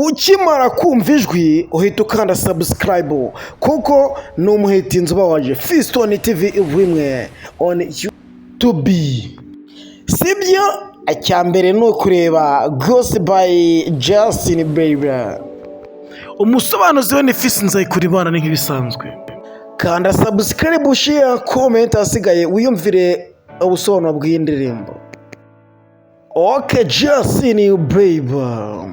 ukimara kumva ijwi uhita ukanda subscribe kuko ni umuhitinzi uba waje Fiston TV rimwe on YouTube. Sibyo, icyambere ni ukureba Ghost by Justin Bieber. Umusobanuzi we ni Fiston Nzayikurimana ni nk'ibisanzwe. Kanda subscribe, share, comment, asigaye wiyumvire ubusobanuro bw'indirimbo. Okay, Justin Bieber.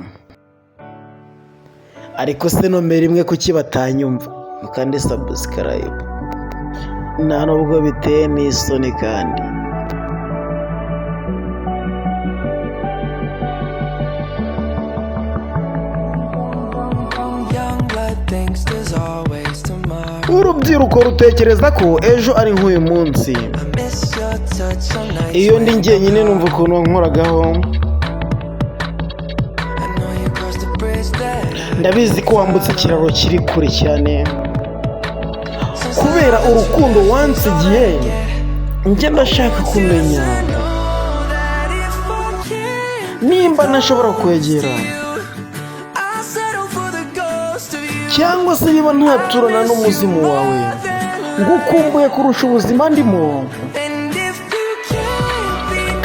Ariko se nomero imwe kuki batanyumva mukande subscribe nta nubwo biteye n'isoni kandi urubyiruko rutekereza ko ejo ari nk'uyu munsi. Iyo ndi njyenyine numva ukuntu wankoragaho. Ndabizi ko wambutse ikiraro kiri kure cyane kubera urukundo wansigiye. Njye ndashaka kumenya nimba ntashobora kwegera cyangwa se niba ntaturana n'umuzimu wawe ngukumbuye kurusha ubuzima ndimo.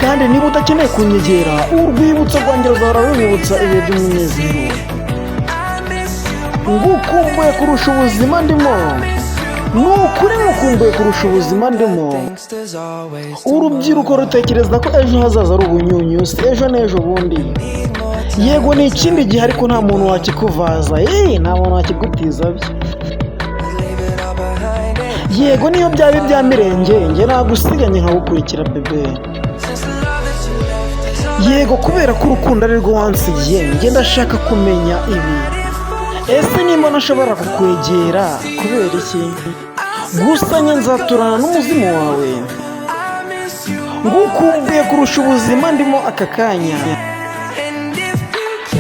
Kandi niba udakeneye kunyegera, urwibutso rwanjye ruzahora runyibutsa ibihe by'umunezero. Ngukumbuye kurusha ubuzima ndimo, nukuri ngukumbuye kurusha ubuzima ndimo. Urubyiruko rutekereza ko ejo hazaza ari ubunyunyusi, ejo n'ejo bundi. Yego ni ikindi gihe ariko nta muntu wakikuvaza, nta muntu wakigutiza bye. Yego niyo byaba ibya mirenge, njye nagusiganye nkagukurikira bebe. Yego kubera ko urukundo ari rwo wansigiye, njye ndashaka kumenya ibi. Ese nimba nashobora kukwegera kubera iki? Gusa njye nzaturana n'umuzimu wawe, ngukumbuye kurusha ubuzima ndimo aka kanya.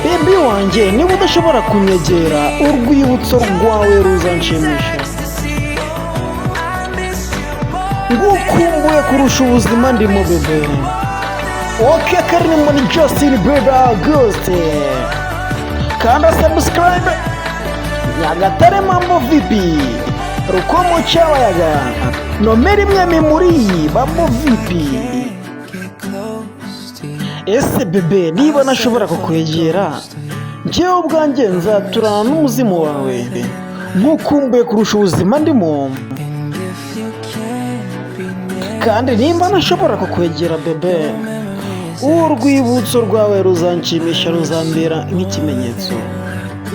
Baby wanjye, niba udashobora kunyegera, urwibutso rwawe ruzanshimisha. Ngukumbuye kurusha ubuzima ndimo bebe. Okay, karimo ni Justin Bieber Ghost. Kanda subscribe. Nyagatare mambo vipi? Rukomo Cyabayaga. Nomero imwe memori mambo vipi? Ese bebe, niba nashobora kukwegera, njyewe ubwanjye nzaturana n'umuzimu wawe, nkukumbuye kurusha ubuzima ndimo. Kandi nimba nashobora kukwegera bebe, urwibutso rwawe ruzanshimisha, ruzambera nk'ikimenyetso,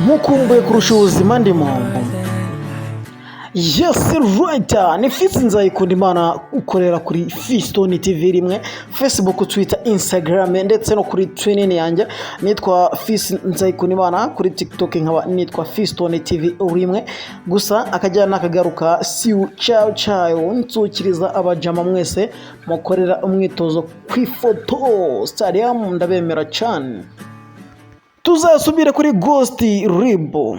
nkukumbuye kurusha ubuzima ndimo. Yes right, ni Fiston Nzayikurimana ukorera kuri Fiston TV rimwe, Facebook, Twitter, Instagram ndetse no kuri Twitter yanjye nitwa Fiston Nzayikurimana, kuri TikTok nkaba nitwa Fiston TV rimwe. Gusa akajyana nakagaruka, ciao ciao, nsukiriza abajama mwese mukorera umwitozo kwifoto stadium, ndabemera cyane. Tuzasubire kuri Ghost Ribo.